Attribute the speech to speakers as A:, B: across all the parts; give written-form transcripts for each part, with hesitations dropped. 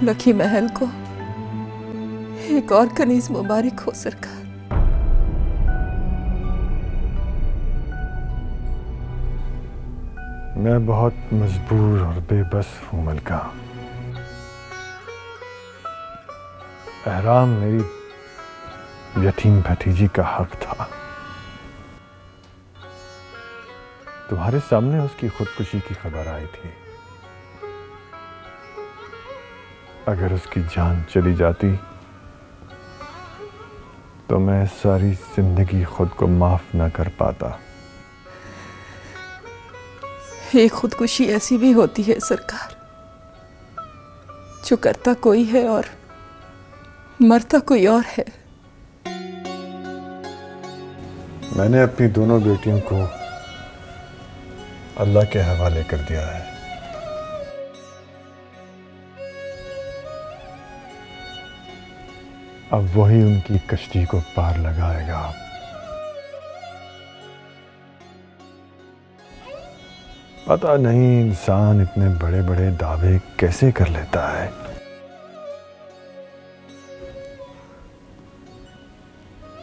A: Lucky महल को एक और कनीज मुबारक हो सरकार।
B: मैं बहुत मजबूर और बेबस हूं मलका। एहराम मेरी यतीम भतीजी का हक था। तुम्हारे सामने उसकी खुदकुशी की खबर आई थी। अगर उसकी जान चली जाती तो मैं सारी जिंदगी खुद को माफ न कर पाता।
A: ये खुदकुशी ऐसी भी होती है सरकार, जो करता कोई है और मरता कोई और है।
B: मैंने अपनी दोनों बेटियों को अल्लाह के हवाले कर दिया है। अब वही उनकी कश्ती को पार लगाएगा। पता नहीं इंसान इतने बड़े बड़े दावे कैसे कर लेता है।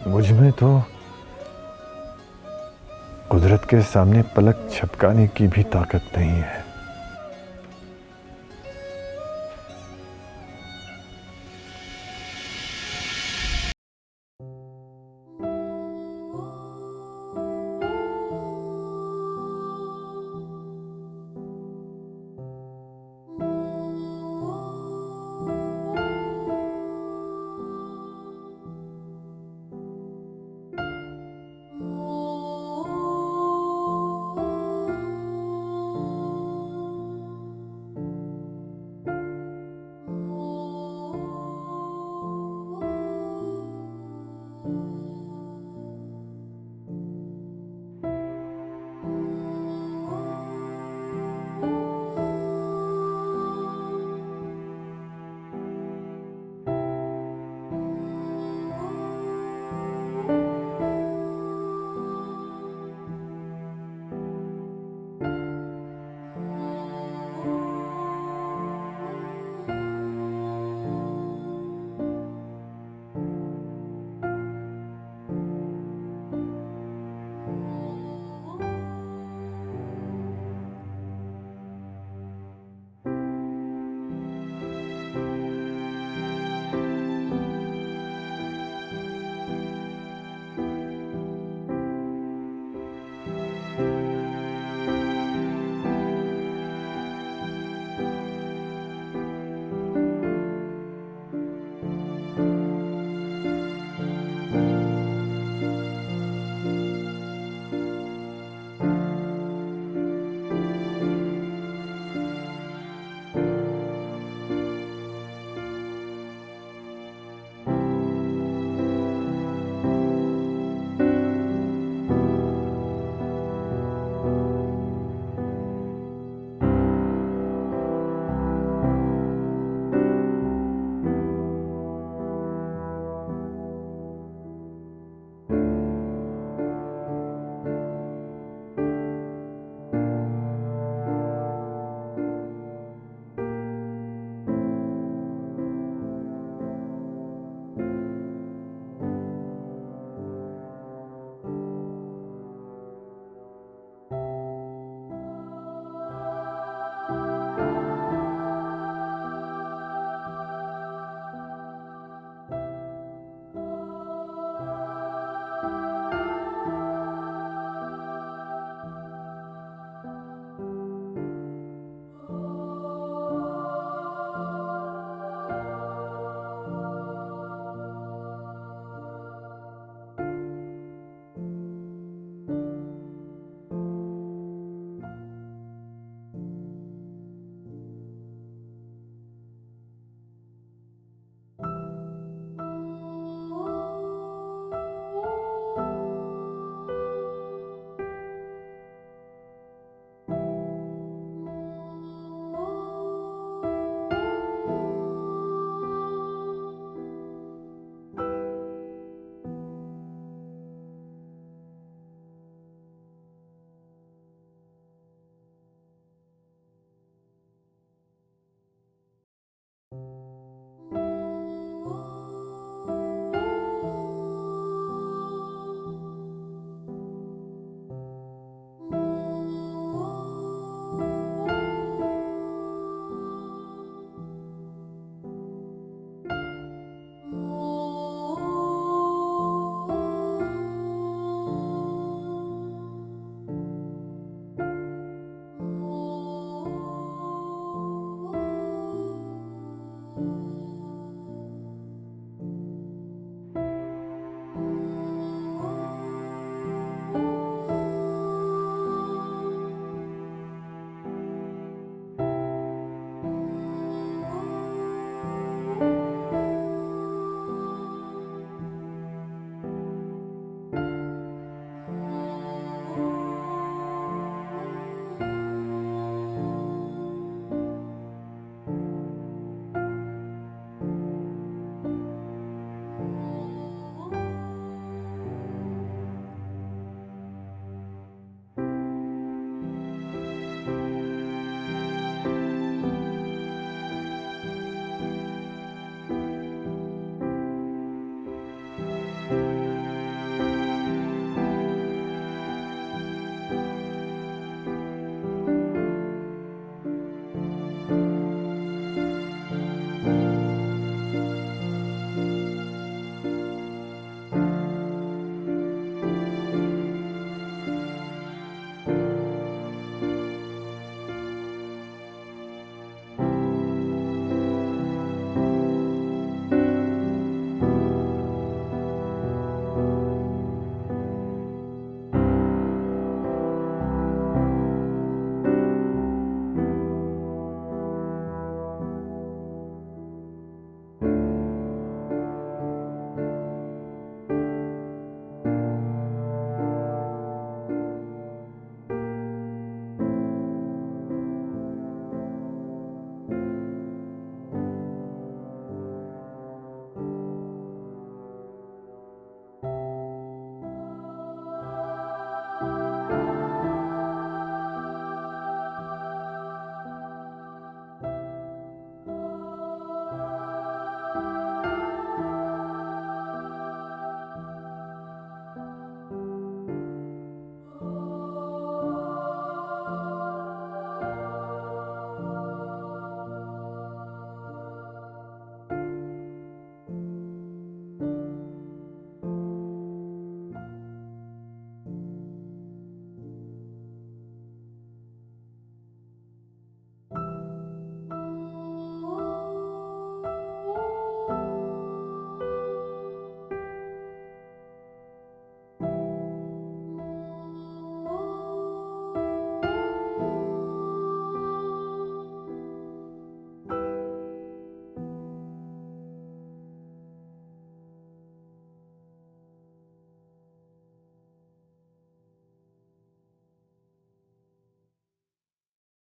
B: मुझ में तो कुदरत के सामने पलक झपकाने की भी ताकत नहीं है।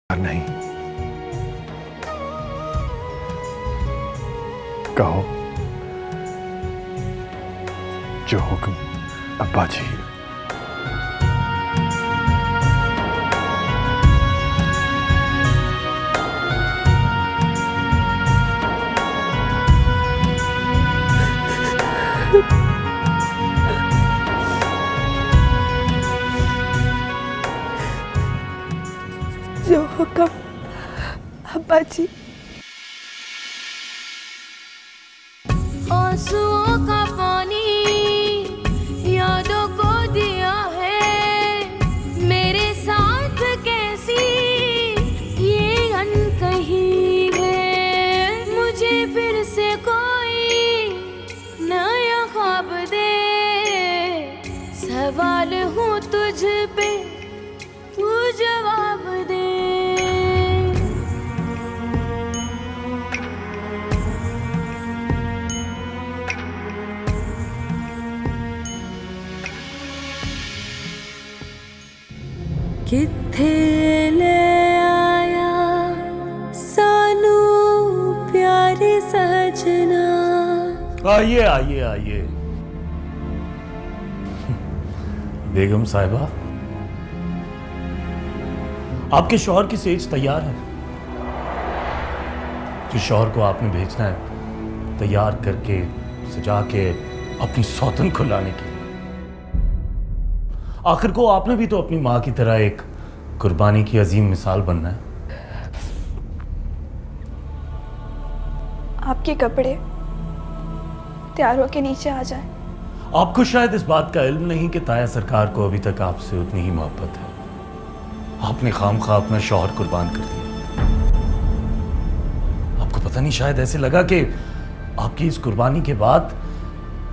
B: नहीं, कहो जो हुक्म अब्बा जी।
A: जो हुक्म अब्बा जी।
C: आंसुओं का पानी यादों को दिया है, मेरे साथ कैसी ये अनकही है। मुझे फिर से कोई नया ख्वाब दे, सवाल हूँ तुझ पे, तू जवाब दे। किथे ले आया सानू प्यारे सजना।
D: आइए आइए आइए। बेगम साहिबा, आपके शौहर की सेज तैयार है। जिस शौहर को आपने भेजना है तैयार करके सजा के अपनी सौतन को लाने के लिए। आखिर को आपने भी तो अपनी मां की तरह एक कुर्बानी की अजीम मिसाल बनना है।
A: आपके कपड़े तैयार होके नीचे आ जाएं।
D: आपको शायद इस बात का इल्म नहीं कि ताया सरकार को अभी तक आपसे उतनी ही मोहब्बत है। आपने खामखा अपना शौहर कुर्बान कर दिया। आपको पता नहीं, शायद ऐसे लगा कि आपकी इस कुर्बानी के बाद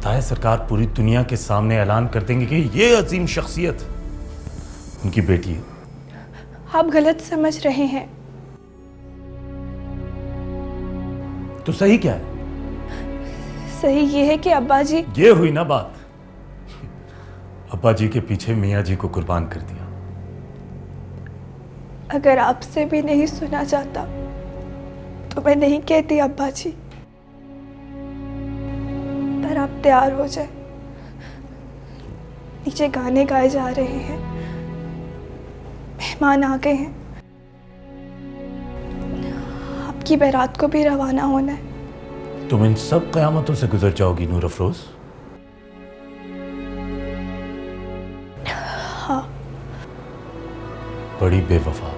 D: ताया सरकार पूरी दुनिया के सामने ऐलान कर देंगे कि ये अजीम शख्सियत उनकी बेटी है।
A: आप गलत समझ रहे हैं।
D: तो सही क्या है?
A: सही ये है कि अब्बा जी।
D: ये हुई ना बात। अब्बा जी के पीछे मियाँ जी को कुर्बान कर दिया।
A: अगर आपसे भी नहीं सुना जाता तो मैं नहीं कहती अब्बा जी। पर आप तैयार हो जाए, नीचे गाने गाए जा रहे हैं, मेहमान आ गए हैं, आपकी बारात को भी रवाना होना है।
D: तुम इन सब कयामतों से गुजर जाओगी नूर अफरोज?
A: हाँ।
D: बड़ी बेवफा।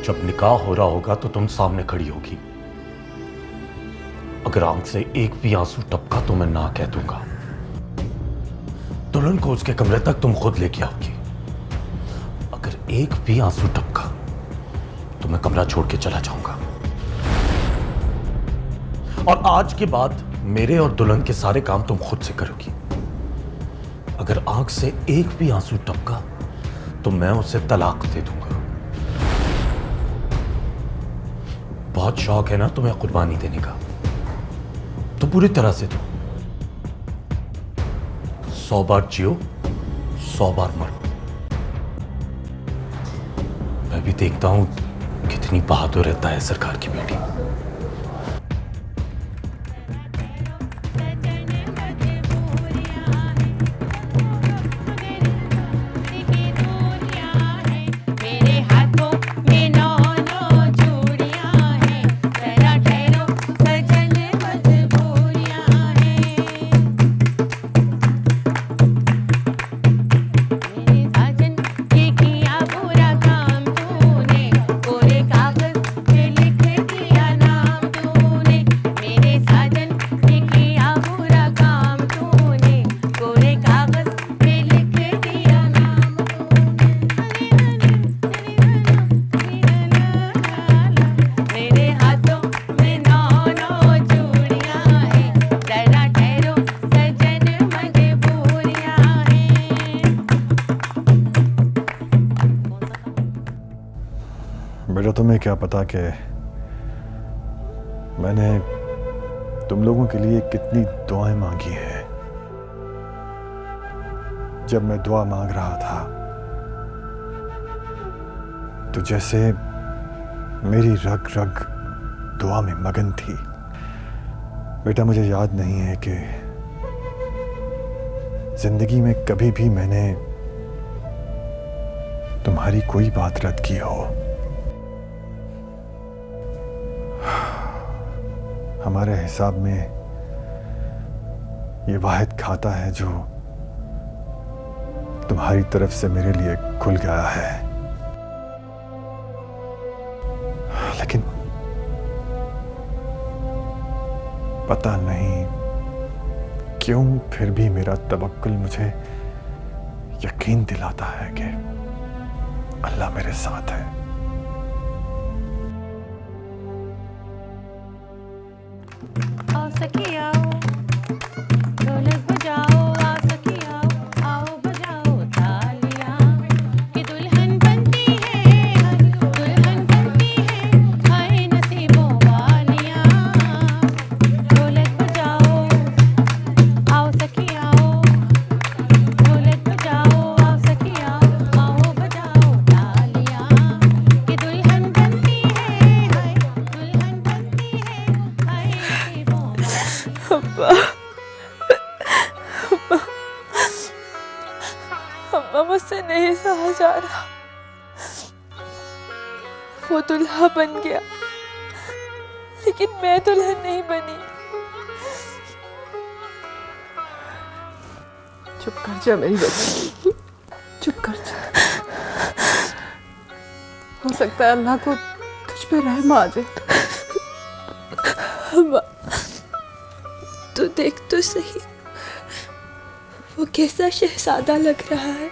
D: जब निकाह हो रहा होगा तो तुम सामने खड़ी होगी। अगर आंख से एक भी आंसू टपका तो मैं ना कह दूंगा। दुल्हन को उसके कमरे तक तुम खुद लेके आओगी। अगर एक भी आंसू टपका तो मैं कमरा छोड़ के चला जाऊंगा। और आज के बाद मेरे और दुल्हन के सारे काम तुम खुद से करोगी। अगर आंख से एक भी आंसू टपका तो मैं उसे तलाक दे दूंगा। बहुत शौक है ना तुम्हें कुर्बानी देने का, तो पूरी तरह से दो। 100 बार जियो, 100 बार मरो। मैं भी देखता हूं कितनी बहादुर रहता है सरकार की बेटी।
B: बेटा, तुम्हें क्या पता कि मैंने तुम लोगों के लिए कितनी दुआएं मांगी हैं। जब मैं दुआ मांग रहा था तो जैसे मेरी रग रग दुआ में मगन थी। बेटा, मुझे याद नहीं है कि जिंदगी में कभी भी मैंने तुम्हारी कोई बात रद्द की हो। हमारे हिसाब में ये वाहिद खाता है जो तुम्हारी तरफ से मेरे लिए खुल गया है। लेकिन पता नहीं क्यों फिर भी मेरा तवक्कुल मुझे यकीन दिलाता है कि अल्लाह मेरे साथ है।
C: आओ सखी आओ, ढोलक बजाओ, आओ सखी आओ, आओ बजाओ तालियां, कि दुल्हन बनती है, दुल्हन बनती है, हाय नसीबों वालियां। ढोलक बजाओ, आओ सखी आओ, ढोलक बजाओ, आओ सखी आओ, आओ बजाओ तालियां, कि दुल्हन बनती है, हाय दुल्हन बनती है, हाय नसीबों
A: अम्मा, अम्मा मुझसे नहीं सहा जा रहा। वो दुल्हा बन गया लेकिन मैं दुल्हन नहीं बनी। चुप कर जा मेरी बच्ची, चुप कर जा। हो सकता है अल्लाह को तुझ पे रहम आ जाए।
E: अम्मा, तू देख तो सही, वो कैसा शहजादा लग रहा है।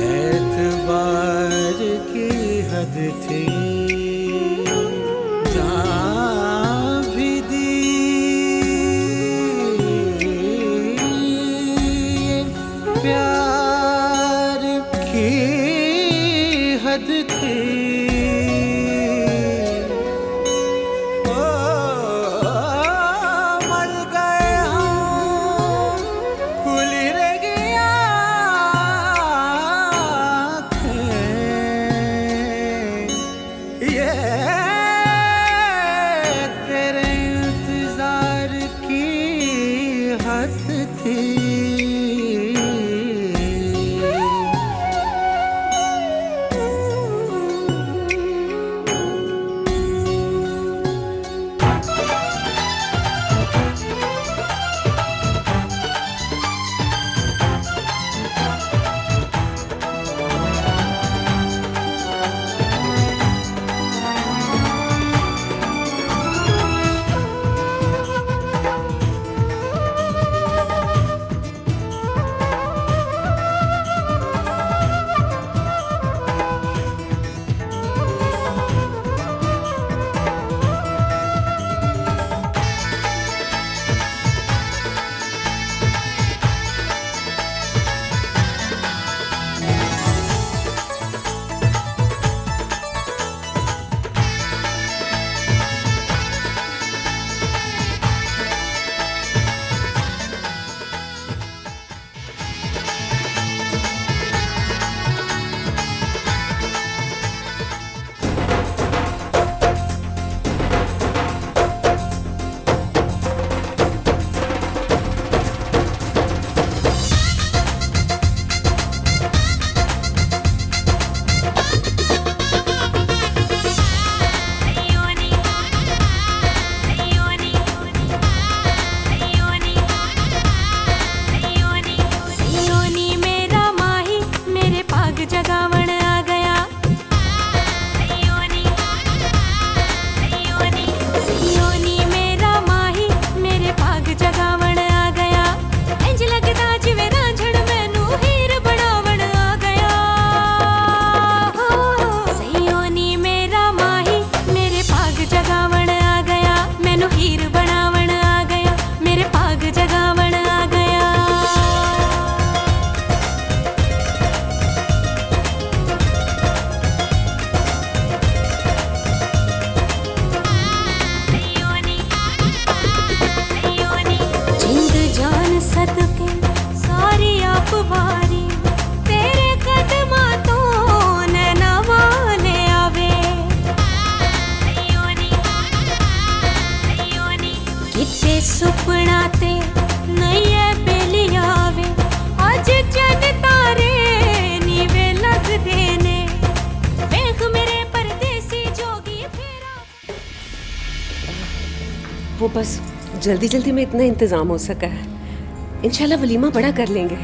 F: एतबार की हद थी, जहाँ भी दी प्यार की हद थी। ओ मर गए हम, खुली रह गया ये तेरे इंतजार की हद थी।
C: किते सुपना ते नैये बेलियावे अज चन तारे नीवे लगदे ने वेख मेरे परदेसी जोगी फेरा।
E: वो बस जल्दी जल्दी में इतना इंतज़ाम हो सका है, इंशाल्लाह वलीमा बड़ा कर लेंगे।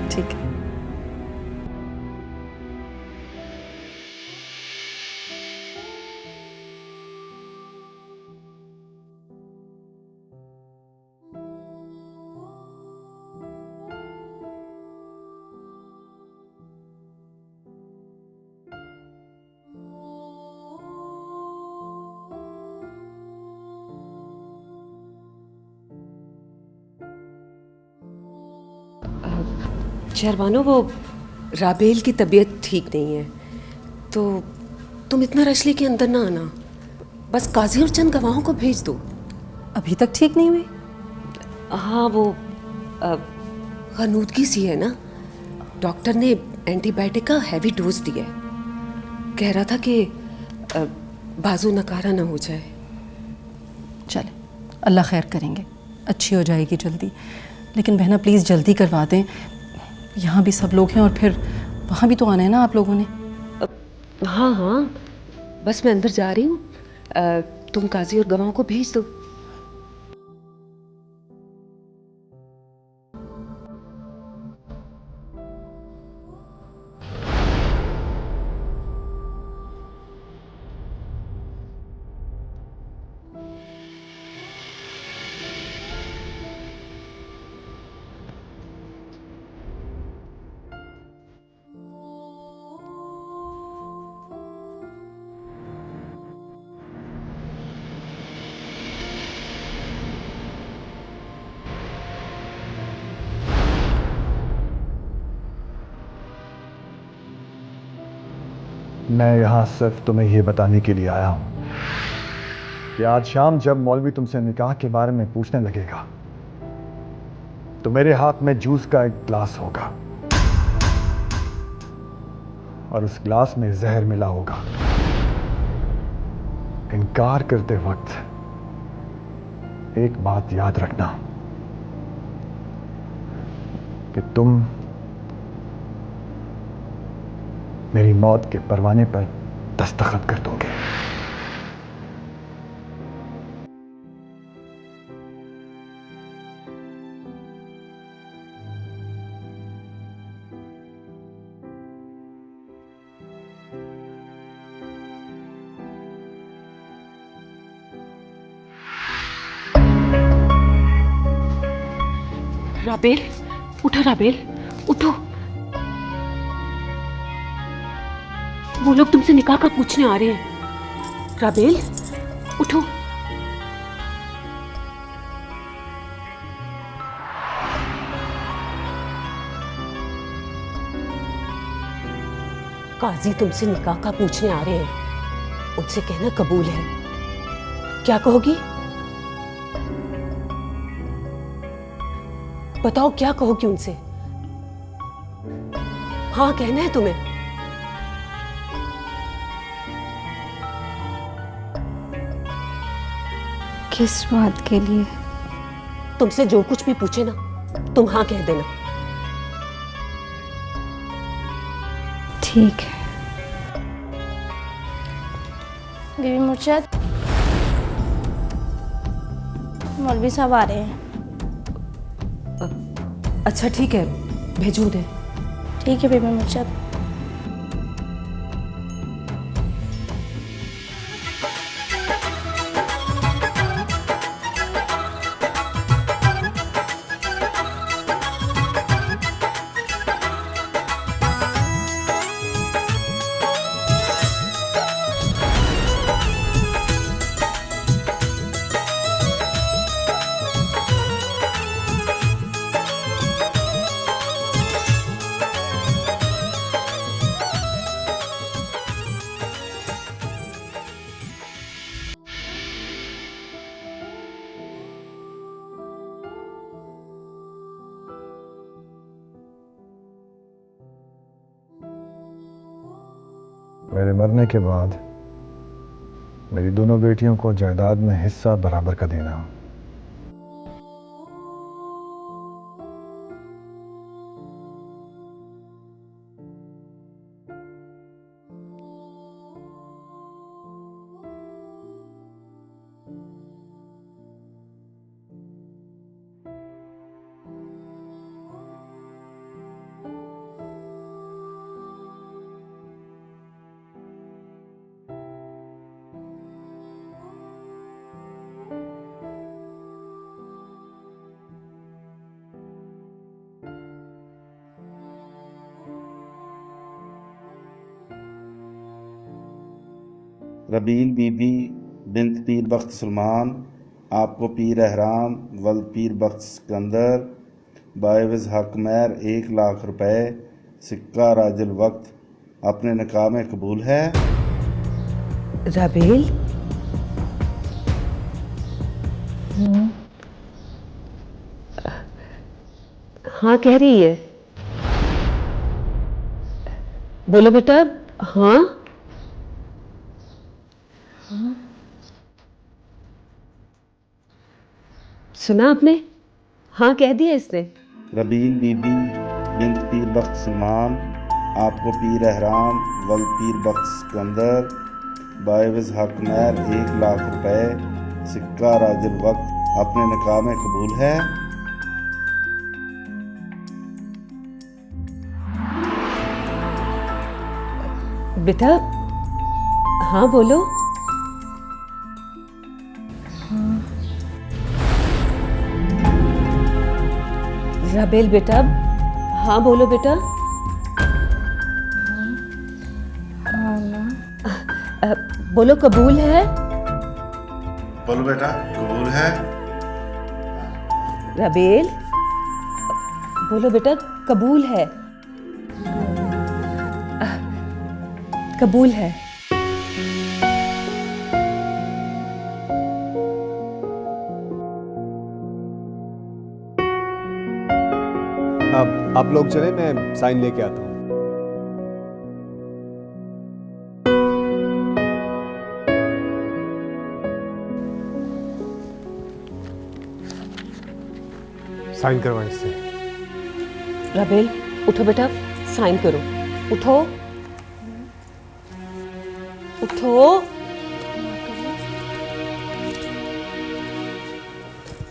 E: ठीक है। शहरबानो, वो राबेल की तबीयत ठीक नहीं है, तो तुम इतना रश लेके अंदर ना आना, बस काजी और चंद गवाहों को भेज दो।
G: अभी तक ठीक नहीं हुई?
E: हाँ, वो गनूदगी सी है ना, डॉक्टर ने एंटीबायोटिक का हैवी डोज दिया है, कह रहा था कि बाजू नकारा ना हो जाए।
G: चले, अल्लाह खैर करेंगे, अच्छी हो जाएगी जल्दी। लेकिन बहना प्लीज़ जल्दी करवा दें, यहाँ भी सब लोग हैं और फिर वहाँ भी तो आना है ना आप लोगों ने।
E: हाँ हाँ, बस मैं अंदर जा रही हूँ, तुम काजी और गवाहों को भेज दो।
B: मैं यहाँ सिर्फ तुम्हें ये बताने के लिए आया हूँ कि आज शाम जब मौलवी तुमसे निकाह के बारे में पूछने लगेगा तो मेरे हाथ में जूस का एक ग्लास होगा और उस ग्लास में जहर मिला होगा। इनकार करते वक्त एक बात याद रखना कि तुम मेरी मौत के परवाने पर दस्तखत कर दोगे।
E: राबेल, उठो राबेल, उठो। वो लोग तुमसे निकाह का पूछने आ रहे हैं। राबेल, उठो। काजी तुमसे निकाह का पूछने आ रहे हैं, उनसे कहना कबूल है। क्या कहोगी? बताओ क्या कहोगी उनसे? हाँ कहना है तुम्हें?
H: किस बात के लिए?
E: तुमसे जो कुछ भी पूछे ना, तुम हाँ कह देना।
H: ठीक है।
I: बीबी मुर्शद, मौलवी साहब आ रहे हैं।
E: अच्छा ठीक है, भेजूं दे।
I: ठीक है बीबी मुर्शद।
B: मेरे मरने के बाद मेरी दोनों बेटियों को जायदाद में हिस्सा बराबर का देना।
J: रबील बीबी बिन्त पीर बख्त सलमान आपको पीर अहराम वल पीर बख्त सिकंदर बाइवज़ हक महर 1,00,000 रुपए सिक्का राजुल वक्त अपने निकाह में कबूल है?
E: राबेल, हाँ कह रही है। बोलो बेटा। हाँ सुना आपने? हाँ कह दिया इसने।
J: रबील बीबी बिन्त पीर बख्त सलमान आपको पीर अहराम वल पीर बख्त सिकंदर बाइवज़ हक महर 1,00,000 रुपए सिक्का राजुल वक्त अपने निकाह में कबूल है?
E: बेटा हाँ बोलो। राबेल बेटा हाँ बोलो बेटा। बोलो कबूल है।
J: बोलो बेटा कबूल है।
E: राबेल बोलो बेटा कबूल है। कबूल है।
K: अब आप लोग चले, मैं साइन लेके आता हूँ। साइन करवाएं इससे।
E: राबेल उठो बेटा, साइन करो। उठो उठो।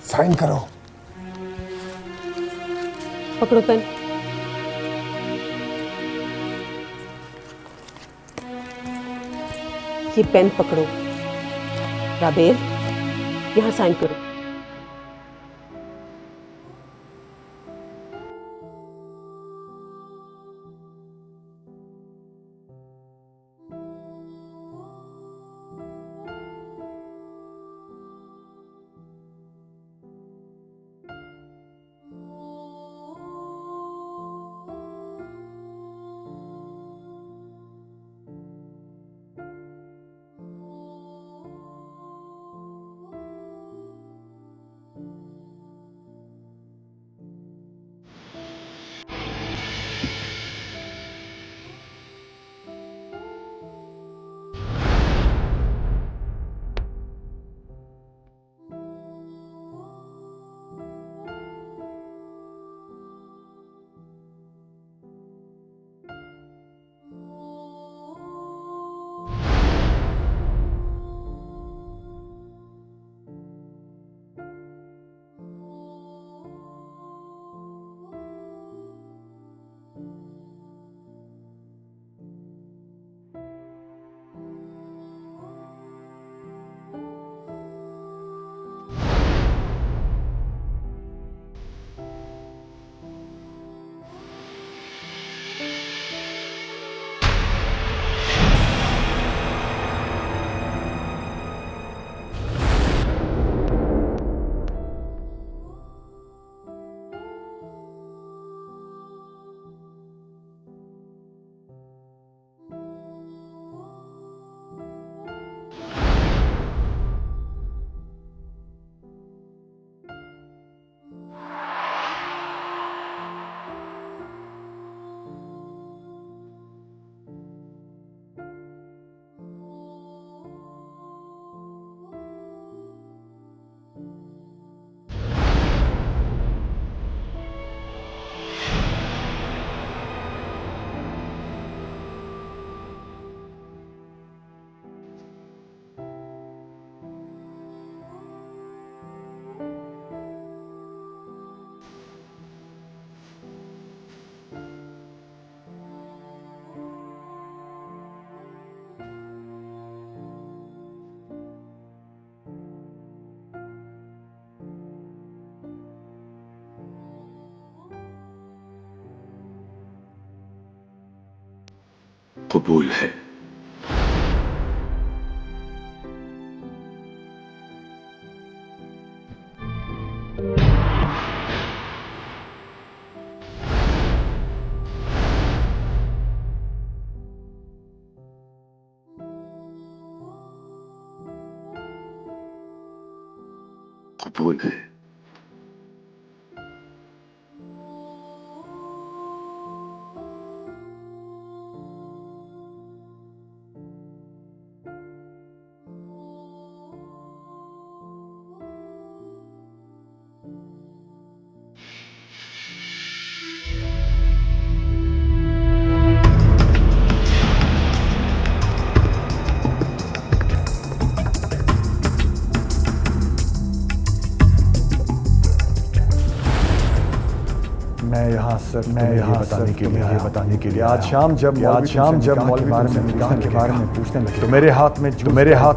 K: साइन करो।
E: पकड़ो पेन। ये पेन पकड़ो। राबेल यहां साइन करो।
L: कबूल है।
B: भूल है। मैं यहाँ बताने के लिए आज शाम जब मौलवी तुमसे निकाह के बारे में पूछने लगे तो मेरे हाथ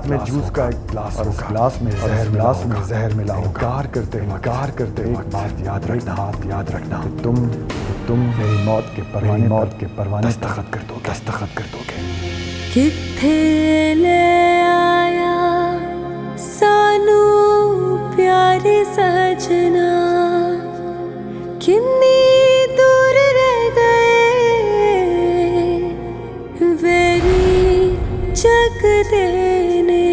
B: में जूस का एक गिलास और उस गिलास में जहर मिला होगा। कार करते एक बात याद रखना कि तुम मेरी मौत के परवाने दस्तखत कर दोगे।
C: किथे ले आया सानू प्यारे सजना, किन्नी दूर रह गए वेरी जग देने।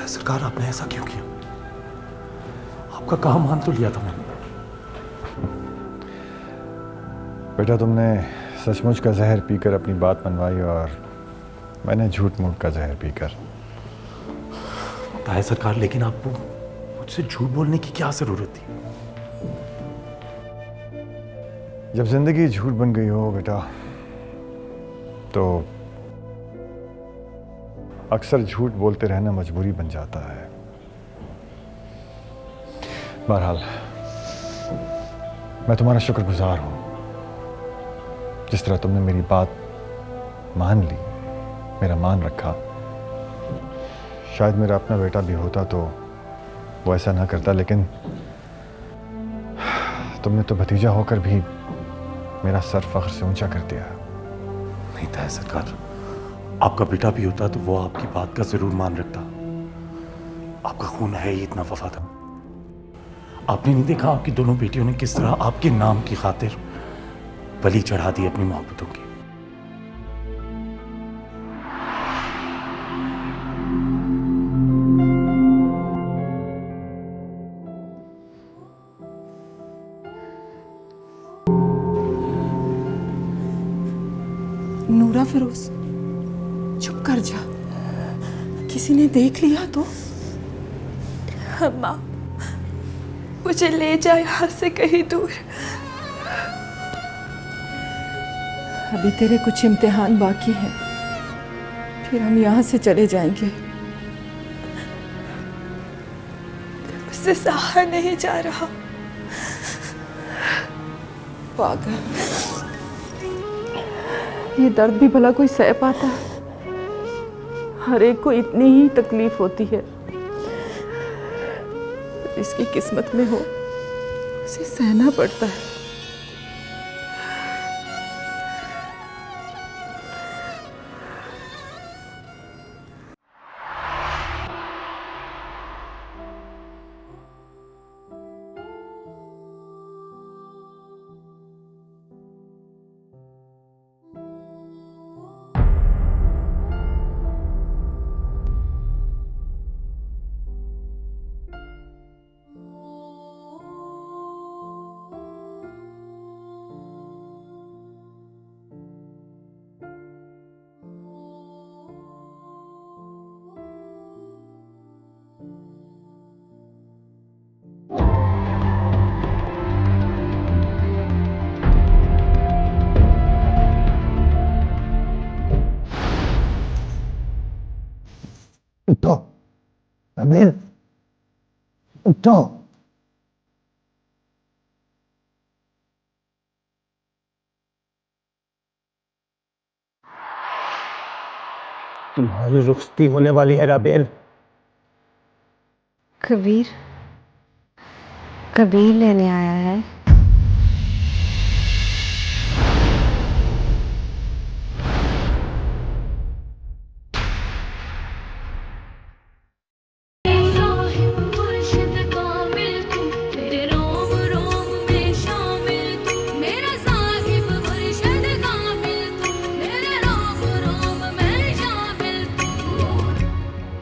D: सरकार, आपने ऐसा क्यों किया? आपका काम मान तो लिया था मैंने।
B: बेटा, तुमने सचमुच का जहर पीकर अपनी बात मनवाई और मैंने झूठ मूठ का जहर पीकर।
D: ताया सरकार, लेकिन आपको मुझसे झूठ बोलने की क्या जरूरत थी?
B: जब जिंदगी झूठ बन गई हो बेटा तो अक्सर झूठ बोलते रहना मजबूरी बन जाता है। बहरहाल मैं तुम्हारा शुक्रगुजार हूं, जिस तरह तुमने मेरी बात मान ली, मेरा मान रखा। शायद मेरा अपना बेटा भी होता तो वो ऐसा ना करता, लेकिन तुमने तो भतीजा होकर भी मेरा सर फख्र से ऊंचा कर दिया।
D: नहीं ताया सरकार, आपका बेटा भी होता तो वो आपकी बात का जरूर मान रखता। आपका खून है ही इतना वफादार। आपने नहीं देखा आपकी दोनों बेटियों ने किस तरह आपके नाम की खातिर बलि चढ़ा दी अपनी मोहब्बतों की।
E: नूरा फिरोज, चुप कर जा, किसी ने देख लिया तो?
A: अम्मा, मुझे ले जाए यहाँ से कहीं दूर।
E: अभी तेरे कुछ इम्तिहान बाकी हैं, फिर हम यहाँ से चले जाएंगे।
A: उससे सहा नहीं जा रहा।
E: पागल, ये दर्द भी भला कोई सह पाता है? हर एक को इतनी ही तकलीफ होती है। इसकी किस्मत में हो उसे सहना पड़ता है।
B: उठो रबील, उठो।
K: तुम्हारी रुखसती होने वाली है राबेल।
H: कबीर लेने आया है।